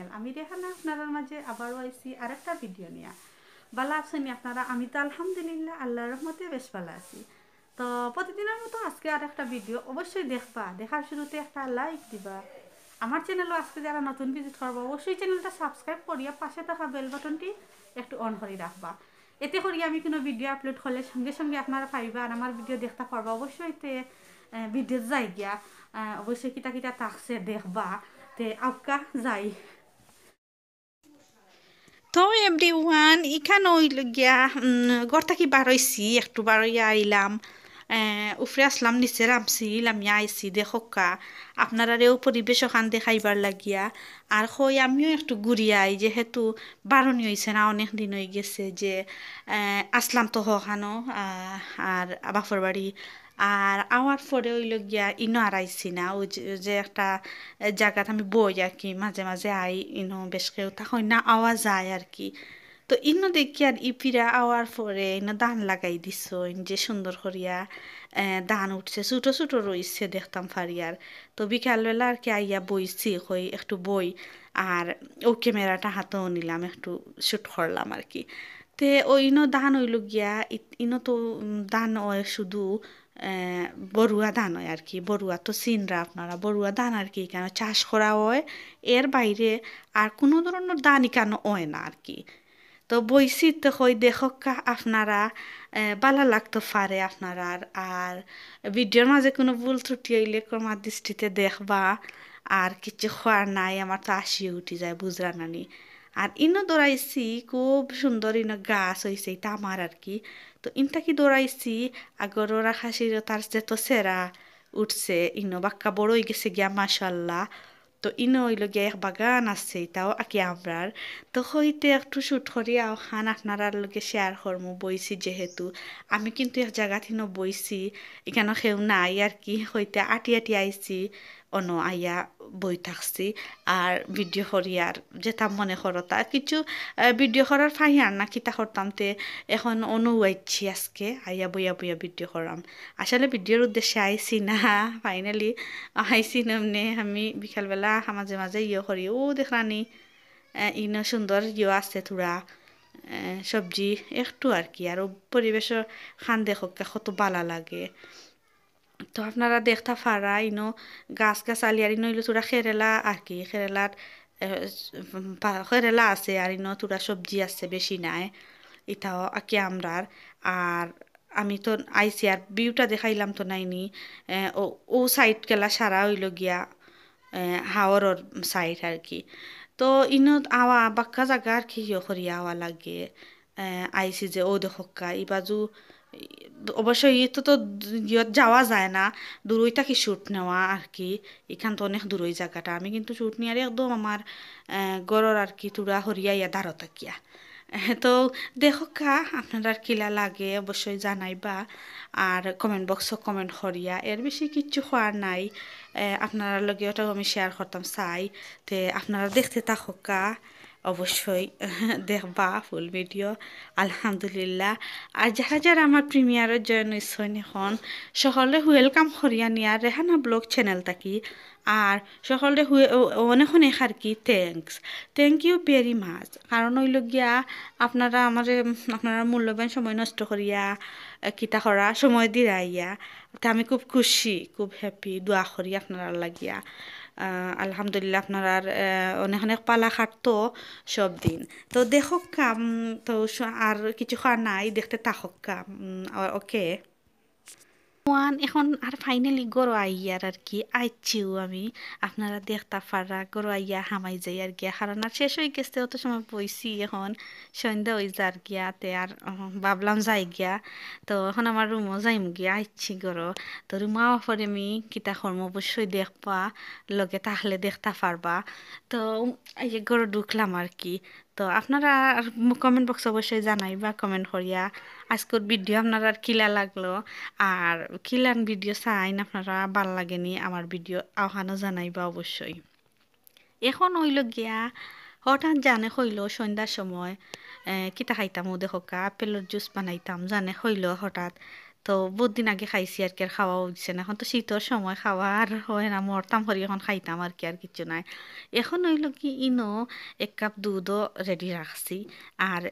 Channel. আমি রেহানা আপনাদের মাঝে আবারও আইছি আরেকটা ভিডিও নিয়ে। ভালো আছেন আপনারা? আমি তো আলহামদুলিল্লাহ আল্লাহর রহমতে বেশ ভালো আছি। তো প্রতিদিনের মতো আজকে আরেকটা ভিডিও অবশ্যই দেখবা, দেখার শুরুতে একটা লাইক দিবা। আমার চ্যানেলও আজকে যারা নতুন ভিজিট করবো অবশ্যই চ্যানেলটা সাবস্ক্রাইব করিয়া পাশে থাকা বেল বাটনটি একটু অন করে রাখবা। এতে করি আমি কোনো ভিডিও আপলোড করলে সঙ্গে সঙ্গে আপনারা পাইবা আর আমার ভিডিও দেখতে পারবা। অবশ্যই তে ভিডিও যাই গিয়া অবশ্যই কিতা কিতা থাকছে দেখবা। তে আবকা যাই। তো এভরিওয়ান এখানে হইল গিয়া ঘর থাকি বার হইছি, একটু বার হইয়া আইলাম, উফরে আসলাম, নিচে নামছিল, আমি আইছি দেখোকা আপনারারেও পরিবেশ ওখান দেখাইবার লাগিয়া। আর হই আমিও একটু ঘুরিয়া আই, যেহেতু বারণি হয়েছে না, অনেক দিন হয়ে গেছে যে আসলাম তো হখানো আর বাপর বাড়ি। আর আওয়ার পরে হইল গিয়া ইনো আর আইছি না, ওই যে একটা জায়গাতে আমি বই আর কি, মাঝে মাঝে আই, ইনো বেশ কেউ তখন না আওয়াজ যায় আর কি। তো ইনো দেখি আর ইপিরা আওয়ার পরে ইনো ধান লাগাই দিছ, যে সুন্দর করিয়া ধান উঠছে, ছোটো ছোটো রইছে দেখতাম ফারিয়ার। তো বিকালবেলা আর কি আইয়া বইছি, হই একটু বই আর ও ক্যামেরাটা হাতেও নিলাম, একটু শ্যুট করলাম আর কি। তে ওই ইনো ধান হইল গিয়া ইনো তো ধান হয় শুধু আহ, বড়ুয়া ধান হয় আর কি। বড়ুয়া তো চিনরা আপনারা, বড়ুয়া ধান আর কি কেন চাষ করা হয়, এর বাইরে আর কোনো ধরনের ধান কেন হয় না আর কি। তো বইছি তো হই দেখকা আপনারা, ভালো লাগতে পারে আপনারা। আর ভিডিওর মাঝে কোনো ভুল ত্রুটি হইলে আমার দৃষ্টিতে দেখবা। আর কিছু খোয়ার নাই, আমার তো আসিয়ে উঠি যায় বুঝরা নানি। আর ইনো দৌড়াইছি, খুব সুন্দর ইনো গাছ হয়েছে, এটা আমার আর কি। তো ইনটা কি দৌড়াইছি, আগর ওরা খাসির তার যে তো সেরা উঠছে, ইনো বাক্কা বড় হয়ে গেছে গিয়া মাশাল্লাহ। তো ইনো হইল গিয়া এক বাগান আছে, এটাও আঁকি আমরার। তো হইতে একটু শুট করি খান আপনার লগে শেয়ার করমু, বইছি যেহেতু। আমি কিন্তু এক জায়গা থেকে বইছি, এখানে কেউ নাই আর কি, হইতে আটি আটি আইছি, অন আইয়া বই থাকছি আর ভিডিও করি। আর যেটা মনে করো তা কিছু ভিডিও করার ফাইয়ার না কিতা করতাম, তে এখন অনুয়াইছি আজকে আইয়া বইয়া বইয়া ভিডিও করাম। আসলে ভিডিওর উদ্দেশ্যে আইছি না, ফাইনালি আইছি নামনে আমি বিকালবেলা মাঝে মাঝে ইয়ে করি। ও দেখরানি ইনো সুন্দর ইয়ে আছে থোড়া সবজি একটু আর কি। আর পরিবেশের খান দেখো কত বালা লাগে। তো আপনারা দেখতা পারা ইনো গাছ গাছালি আর ইনো ইলো তোরা খেরেলা আর কি, খেরেলার খেরেলা আছে আর ইনো তোরা সবজি আছে, বেশি নাই। এটাও আঁকি আমরার। আর আমি তো আইসি আর ভিউটা দেখাইলাম তো নাইনি। ও ও সাইড গেলা সারা হইল গিয়া হাওরর সাইড আর কি। তো ইনত আওয়া বাক্কা জায়গা আর কি ইয়ে করিয়া আওয়া লাগে। আইসি যে ও দেখকা ই বাজু, অবশ্যই ইতো তো ইয়ত যাওয়া যায় না, দূরই থাকি শ্যুট নেওয়া আর কি। এখান তো অনেক দূরই জায়গাটা, আমি কিন্তু শ্যুট নিয়ে একদম আমার গড়র আর কি তুরা হরিয়া ইয়া দাঁড়ো থাকিয়া। তো দেখকা আপনারা কিলা লাগে অবশ্যই জানাইবা। আর কমেন্ট বক্সও কমেন্ট করিয়া, এর বেশি কিচ্ছু হওয়ার নাই। আপনারা লগে ওটাও আমি শেয়ার করতাম চাই। তে আপনারা দেখতে থাকা অবশ্যই দেখবা ফুল ভিডিও আলহামদুলিল্লাহ। আর যারা যারা আমার প্রিমিয়ারের জয়েন হয়েছেন এখন সকলে ওয়েলকাম করিয়া নিয়া রেহানা ব্লগ চ্যানেল থাকি। আর সকলে অনেক অনেক আর কি থ্যাংক ইউ ভেরি মাচ। কারণ হইল গিয়া আপনারা আমার আপনারা মূল্যবান সময় নষ্ট করিয়া কিতা করা সময় দিয়ে আইয়া, তা আমি খুব খুশি, খুব হ্যাপি, দোয়া করি আপনারা লাগিয়া। আলহামদুলিল্লাহ আপনারা অনেক অনেক পালা খাটতো সব দিন। তো দেখো কাম, তো আর কিছু খাওয়া নাই, দেখতে থাকক কাম। ওকে ওয়ান এখন আর ফাইনালি গরো আইয়ার আর কি আইছিও আমি, আপনারা দেখতা পারা গরো আইয়া হামাই যাই আর গিয়া, কারণ আর শেষ হয়ে গেছে অত সময় বইছি, এখন সন্ধ্যা হয়ে যার গিয়া তে আর ভাবলাম যাই গিয়া। তো এখন আমার রুমও যাইম গিয়া আইছি গরো। তো রুমা পরে আমি কিতা কর্ম অবশ্যই দেখবা, লগে তাহলে দেখতা পারবা। তো এই যে গরো ঢুকলাম আর কি। তো আপনারা কমেন্ট বক্স অবশ্যই জানাইবা কমেন্ট করিয়া আজকের ভিডিও আপনারা আর কিলা লাগলো। আর কিলান ভিডিও চাইন আপনারা ভাল লাগেনি আমার ভিডিও আওহানো জানাইবা অবশ্যই। এখন হইল গিয়া হঠাৎ জানে হইল সন্ধ্যার সময় কিতা খাইতাম ও দেখোকা আপেলের জুস বানাইতাম জানে হইল হঠাৎ। তো বহুত দিন আগে খাইছি আর কি, আর খাওয়াও হচ্ছে না। এখন তো শীতের সময় খাওয়া আর হয় না, মরতাম হরি এখন খাইতাম আর কি, আর কিছু নাই। এখন হইল কি ইনো 1 কাপ দুধও রেডি রাখছি, আর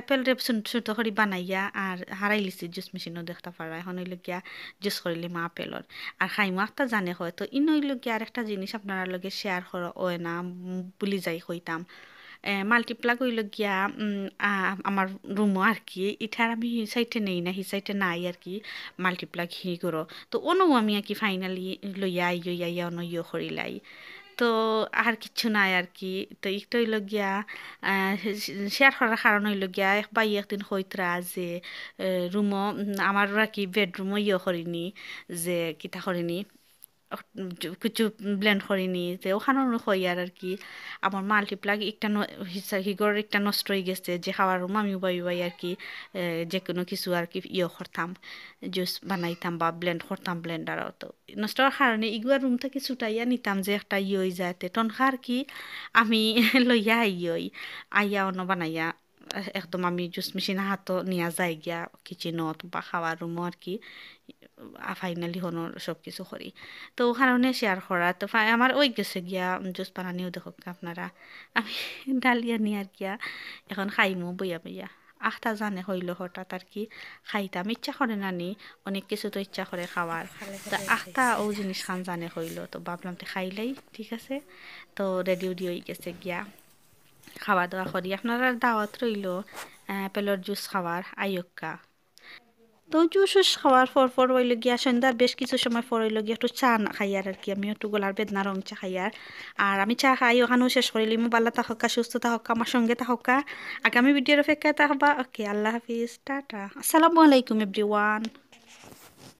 আপেল রেপ ছোটো করে বানাইয়া আর হারাই লিছি জুস মেশিনও দেখতে পারা। এখন হইল গিয়া জুস করিলি মা আপেলর আর খাইমা একটা জানে হয়। তো ইনো হইল গিয়া আর একটা জিনিস আপনার লগে শেয়ার করা হয় না, বুলি যাই কইতাম। মাল্টিপ্লাগ হইল গিয়া আমার রুমও আর কি, ইঠার আমি হি সাইডে নেই না, হি সাইডে নাই আর কি মাল্টিপ্লাগ হি করো। তো অনও আমি আর কি ফাইনালি লইয়া আইয়া অন ইয়ে করিলাই। তো আর কিচ্ছু নাই আর কি। তো একটু হইল গিয়া শেয়ার করার কারণ হইল গিয়া এক বাই একদিন হইতরা যে রুমও আমার আর কি বেডরুমও ইয়ে করিনি, যে কিতা করিনি কিছু ব্লেন্ড করিনি, যে ওখানেও হই আর কি আমার মাল্টিপ্লাগ একটা হিগর একটা নষ্ট হয়ে গেছে, যে খাওয়ার রুম আমি উবাই আর কি যে কোনো কিছু আর কি ইয়ে করতাম, জুস বানাইতাম বা ব্লেন্ড করতাম ব্লেন্ডারও। তো নষ্ট হওয়ার কারণে ইগুয়ার রুম থেকে ছুটাইয়া নিতাম যে একটা ইয়ে হয়ে যায় টনখার কি আমি লইয়া আইয়া অন্য বানাইয়া একদম আমি জুস মেশিন হাতও নিয়ে যাই গিয়া কিচেনত বা খাওয়ার রুমও আর কি ফাইনালি হনো সব কিছু করি। তো ওখানে শেয়ার করা তো আমার ওই গেছে গিয়া জুস বানানিও দেখো আপনারা আমি ডালিয়া নিয়ে আর গিয়া এখন খাইমু বইয়া বইয়া। আখটা জানে হইলো হঠাৎ আর কি খাইতাম ইচ্ছা করে নানি, অনেক কিছু তো ইচ্ছা করে খাওয়ার। তো আখটা ও জিনিস খান জানে হইলো, তো ভাবলাম তো খাইলেই ঠিক আছে। তো রেডি উডি হয়ে গেছে গিয়া খাওয়া দাওয়া করি। আপনারা দাওয়াত রইল আপেলর জুস খাওয়ার আইয়ক্কা। তো জুস উস খাওয়ার পর হইল গিয়া সন্ধ্যার বেশ কিছু সময় পর হইল গিয়া একটু চা না খাইয়ার আর কি, আমি একটু গলার বেদনা রং চা খাইয়ার। আর আমি চা খাই ওখানেও শেষ করিলি মু বাল্লা থাকা সুস্থ থাকা আমার সঙ্গে থাকা। আগামী ভিডিওর অপেক্ষায় থাকবা। ওকে, আল্লাহ হাফিজ, টাটা, আসসালামু আলাইকুম এভরিওয়ান।